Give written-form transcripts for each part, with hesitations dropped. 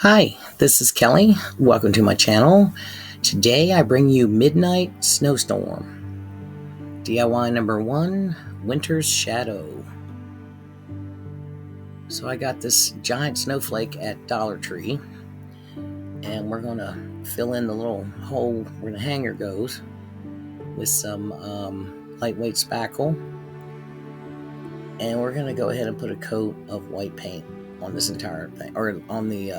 Hi, this is Kelly. Welcome to my channel. Today I bring you Midnight Snowstorm. DIY number 1, Winter's Shadow. So I got this giant snowflake at Dollar Tree, and we're going to fill in the little hole where the hanger goes with some lightweight spackle. And we're going to go ahead and put a coat of white paint on this entire thing, or on the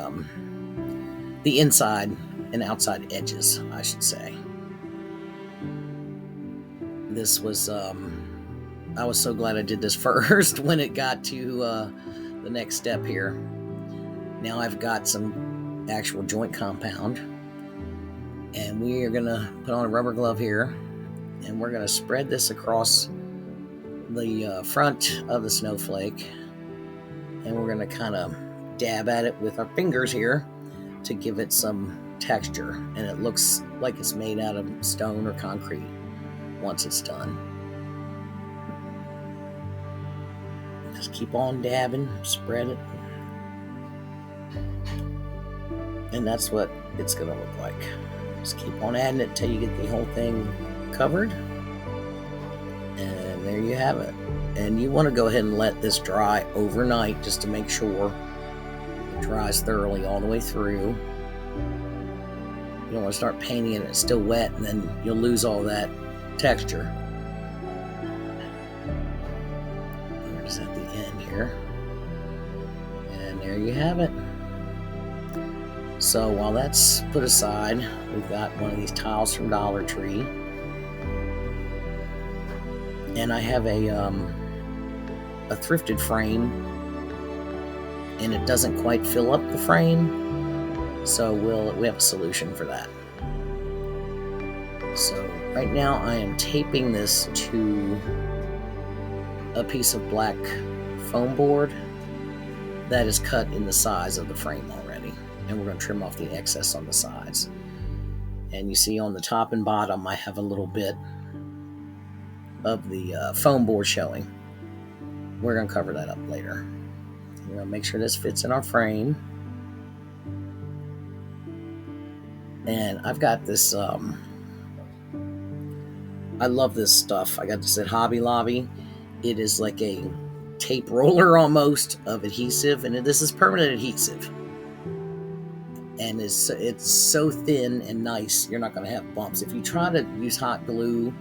inside and outside edges, I should say. This was, I was so glad I did this first when it got to the next step here. Now I've got some actual joint compound, and we are going to put on a rubber glove here, and we're going to spread this across the front of the snowflake, and we're going to kind of dab at it with our fingers here to give it some texture, and it looks like it's made out of stone or concrete once it's done. Just keep on dabbing, spread it, and that's what it's going to look like. Just keep on adding it until you get the whole thing covered, and there you have it. And you want to go ahead and let this dry overnight just to make sure it dries thoroughly all the way through. You don't want to start painting it and it's still wet, and then you'll lose all that texture. We're just at the end here, and there you have it. So while that's put aside, we've got one of these tiles from Dollar Tree, and I have a thrifted frame, and it doesn't quite fill up the frame, so we have a solution for that. So right now I am taping this to a piece of black foam board that is cut in the size of the frame already, and we're going to trim off the excess on the sides. And you see on the top and bottom I have a little bit of the foam board showing. We're going to cover that up later. We're going to make sure this fits in our frame. And I've got this, I love this stuff. I got this at Hobby Lobby. It is like a tape roller almost of adhesive, and this is permanent adhesive. And it's so thin and nice, you're not going to have bumps. If you try to use hot glue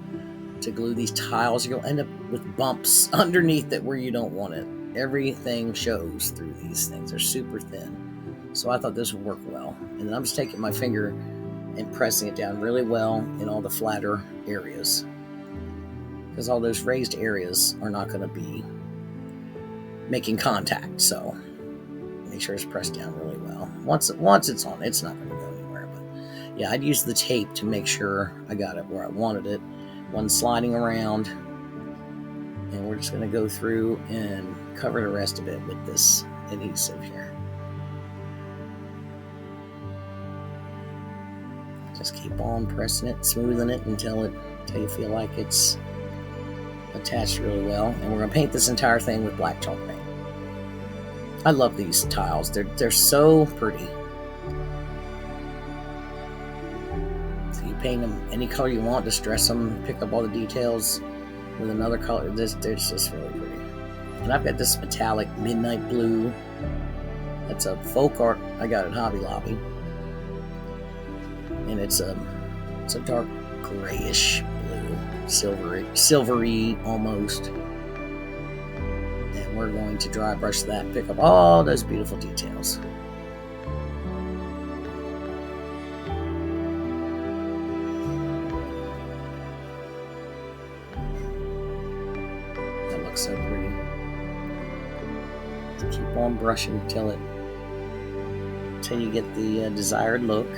to glue these tiles, you'll end up with bumps underneath it where you don't want it. Everything shows through these things. They're super thin. So I thought this would work well. And then I'm just taking my finger and pressing it down really well in all the flatter areas, because all those raised areas are not going to be making contact. So make sure it's pressed down really well. Once it's on, it's not going to go anywhere. But yeah, I'd use the tape to make sure I got it where I wanted it. One sliding around, and we're just going to go through and cover the rest of it with this adhesive here. Just keep on pressing it, smoothing it until you feel like it's attached really well. And we're going to paint this entire thing with black chalk paint. I love these tiles. They're so pretty. So you paint them any color you want, just dress them, pick up all the details with another color. They're just really pretty. And I've got this metallic midnight blue. That's a folk art I got at Hobby Lobby. And it's a dark grayish blue, silvery almost. And we're going to dry brush that, pick up all those beautiful details. That looks so pretty. Just keep on brushing until you get the desired look.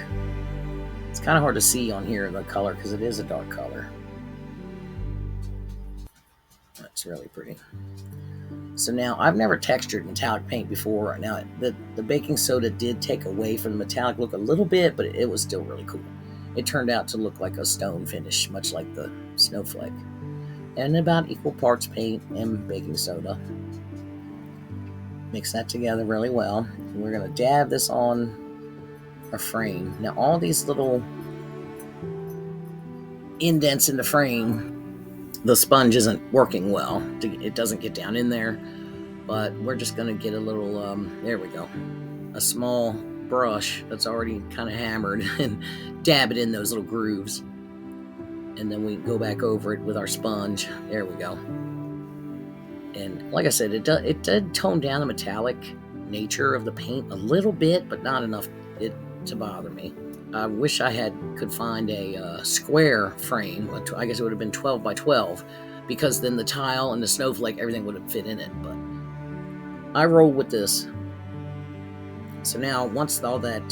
It's kind of hard to see on here the color because it is a dark color. That's really pretty. So now I've never textured metallic paint before. Now the baking soda did take away from the metallic look a little bit, but it was still really cool. It turned out to look like a stone finish, much like the snowflake. And about equal parts paint and baking soda. Mix that together really well. And we're going to dab this on our frame. Now all these little indents in the frame, the sponge isn't working well. It doesn't get down in there, but we're just going to get a little, there we go, a small brush that's already kind of hammered and dab it in those little grooves. And then we go back over it with our sponge. There we go. And like I said, it did tone down the metallic nature of the paint a little bit, but not enough to bother me. I wish I could find a square frame. I guess it would have been 12 by 12, because then the tile and the snowflake, everything would have fit in it. But I roll with this. So now, once all that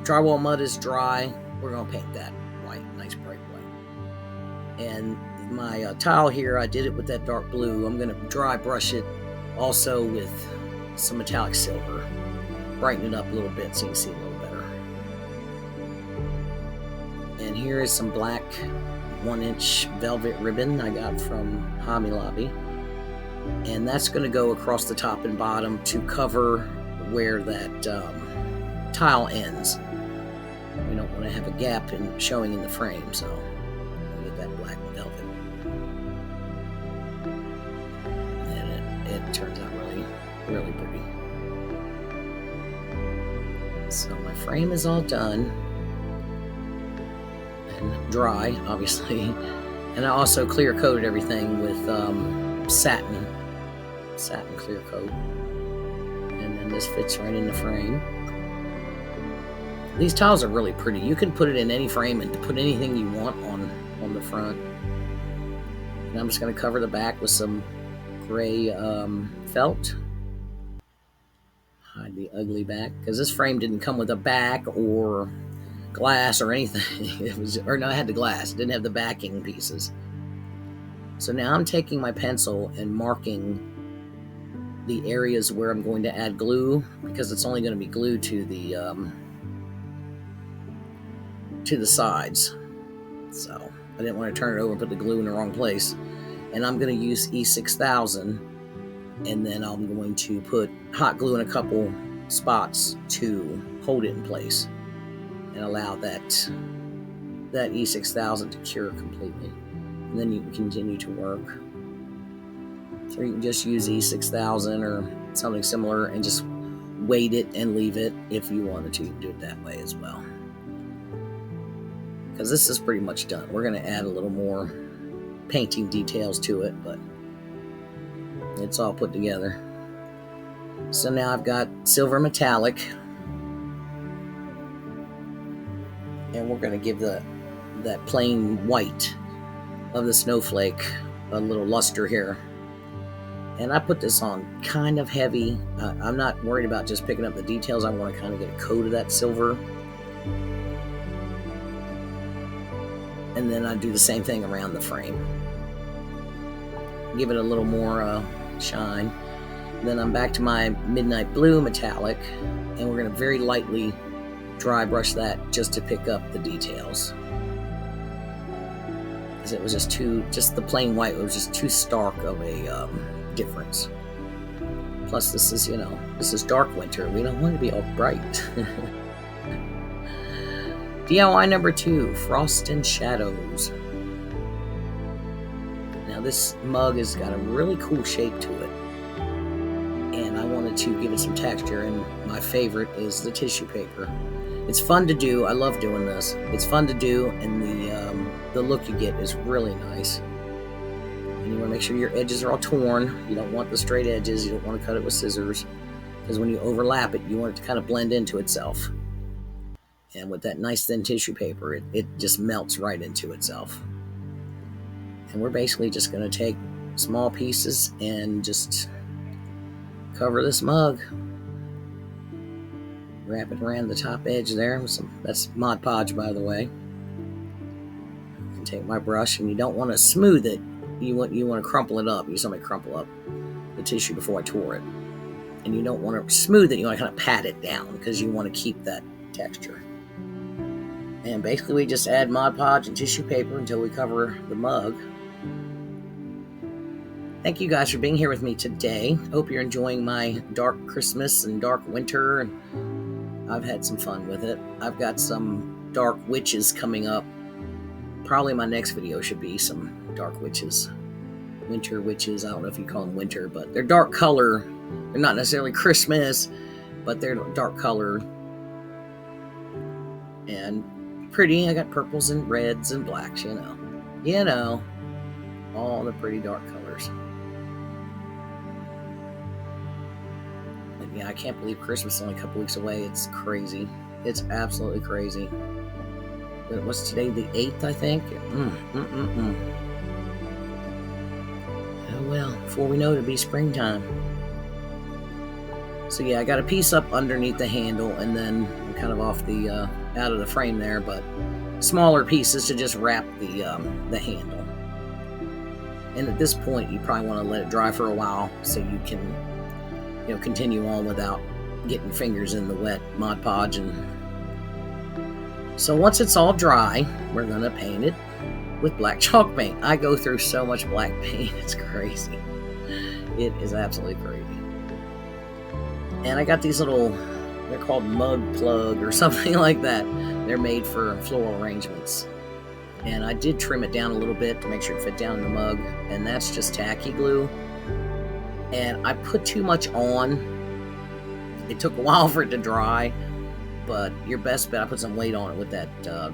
drywall mud is dry, we're going to paint that white, nice bright white. And my tile here, I did it with that dark blue. I'm going to dry brush it also with some metallic silver. Brighten it up a little bit so you can see a little better. And here is some black 1-inch velvet ribbon I got from Hobby Lobby. And that's going to go across the top and bottom to cover where that tile ends. We don't want to have a gap showing in the frame, so we'll get that black velvet. And it turns out really, really pretty. So my frame is all done and dry, obviously. And I also clear coated everything with satin clear coat. And then this fits right in the frame. These tiles are really pretty. You can put it in any frame and put anything you want on the front. And I'm just going to cover the back with some gray felt. Hide the ugly back, because this frame didn't come with a back or glass or anything. I had the glass. It didn't have the backing pieces. So now I'm taking my pencil and marking the areas where I'm going to add glue, because it's only going to be glued to the sides. So I didn't want to turn it over and put the glue in the wrong place. And I'm going to use E6000, and then I'm going to put hot glue in a couple spots to hold it in place and allow that E6000 to cure completely. And then you can continue to work. So you can just use E6000 or something similar and just weight it and leave it. If you wanted to, you can do it that way as well. Because this is pretty much done. We're going to add a little more painting details to it, but it's all put together. So now I've got silver metallic, and we're going to give that plain white of the snowflake a little luster here. And I put this on kind of heavy. I'm not worried about just picking up the details. I want to kind of get a coat of that silver. And then I do the same thing around the frame. Give it a little more shine. Then I'm back to my midnight blue metallic, and we're going to very lightly dry brush that just to pick up the details. Because it was just the plain white was just too stark of a difference. Plus this is dark winter. We don't want to be all bright. DIY number 2, Frost and Shadows. Now this mug has got a really cool shape to it, and I wanted to give it some texture, and my favorite is the tissue paper. It's fun to do. I love doing this. It's fun to do, and the look you get is really nice. And you want to make sure your edges are all torn. You don't want the straight edges. You don't want to cut it with scissors, because when you overlap it, you want it to kind of blend into itself. And with that nice thin tissue paper, it just melts right into itself. And we're basically just going to take small pieces and just cover this mug. Wrap it around the top edge there. That's Mod Podge, by the way. I can take my brush, and you don't want to smooth it. You want to crumple it up. You saw me crumple up the tissue before I tore it. And you don't want to smooth it. You want to kind of pat it down, because you want to keep that texture. And basically we just add Mod Podge and tissue paper until we cover the mug. Thank you guys for being here with me today. Hope you're enjoying my dark Christmas and dark winter. I've had some fun with it. I've got some dark witches coming up. Probably my next video should be some dark witches. Winter witches. I don't know if you call them winter, but they're dark color. They're not necessarily Christmas, but they're dark color. And pretty. I got purples and reds and blacks, you know. You know. All the pretty dark colors. And yeah, I can't believe Christmas is only a couple weeks away. It's crazy. It's absolutely crazy. But what's today? The 8th, I think? Oh well, before we know it, it'll be springtime. So yeah, I got a piece up underneath the handle, and then I'm kind of off the out of the frame there, but smaller pieces to just wrap the handle. And at this point, you probably want to let it dry for a while so you can, you know, continue on without getting fingers in the wet Mod Podge. And so once it's all dry, we're gonna paint it with black chalk paint. I go through so much black paint, it's crazy. It is absolutely crazy. And I got these little, they're called mug plug or something like that. They're made for floral arrangements. And I did trim it down a little bit to make sure it fit down in the mug. And that's just tacky glue. And I put too much on. It took a while for it to dry. But your best bet, I put some weight on it with that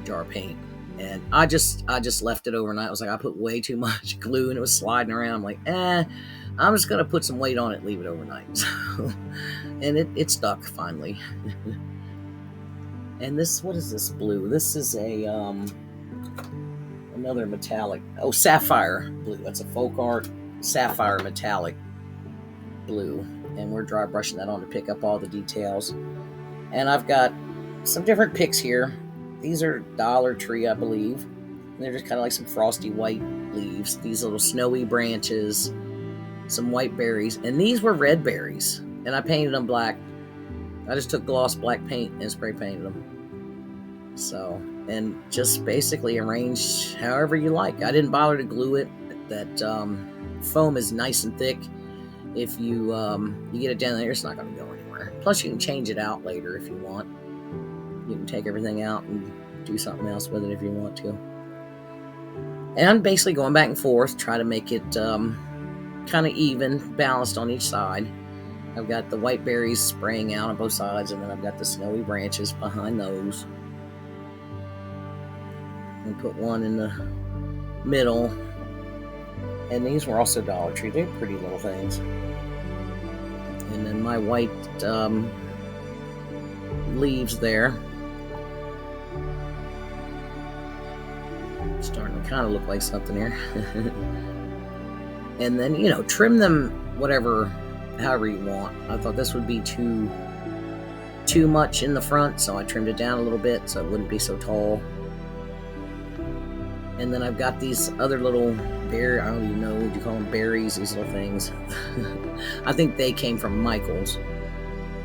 jar of paint. And I just left it overnight. I was like, I put way too much glue and it was sliding around. I'm like, I'm just going to put some weight on it and leave it overnight. So, and it stuck finally. And this, what is this blue? This is a another metallic. Oh, sapphire blue. That's a folk art sapphire metallic blue. And we're dry brushing that on to pick up all the details. And I've got some different picks here. These are Dollar Tree, I believe. And they're just kind of like some frosty white leaves. These little snowy branches. Some white berries. And these were red berries. And I painted them black. I just took gloss black paint and spray painted them. So, and just basically arranged however you like. I didn't bother to glue it. That foam is nice and thick. If you get it down there, it's not going to go anywhere. Plus, you can change it out later if you want. You can take everything out and do something else with it if you want to. And I'm basically going back and forth, try to make it kind of even, balanced on each side. I've got the white berries spraying out on both sides, and then I've got the snowy branches behind those. And put one in the middle. And these were also Dollar Tree. They're pretty little things. And then my white leaves there. Starting to kind of look like something here. And then, you know, trim them however you want. I thought this would be too much in the front, so I trimmed it down a little bit so it wouldn't be so tall. And then I've got these other little I don't even know what you call them, berries, these little things. I think they came from Michael's.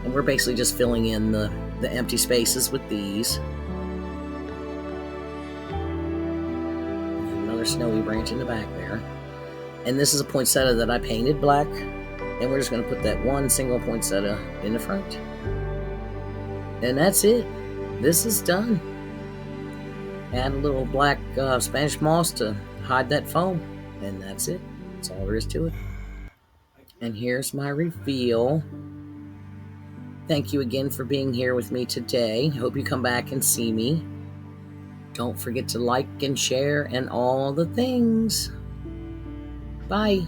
And we're basically just filling in the empty spaces with these. Another snowy branch in the back there. And this is a poinsettia that I painted black. And we're just going to put that one single poinsettia in the front. And that's it. This is done. Add a little black Spanish moss to hide that foam. And that's it. That's all there is to it. And here's my reveal. Thank you again for being here with me today. Hope you come back and see me. Don't forget to like and share and all the things. Bye.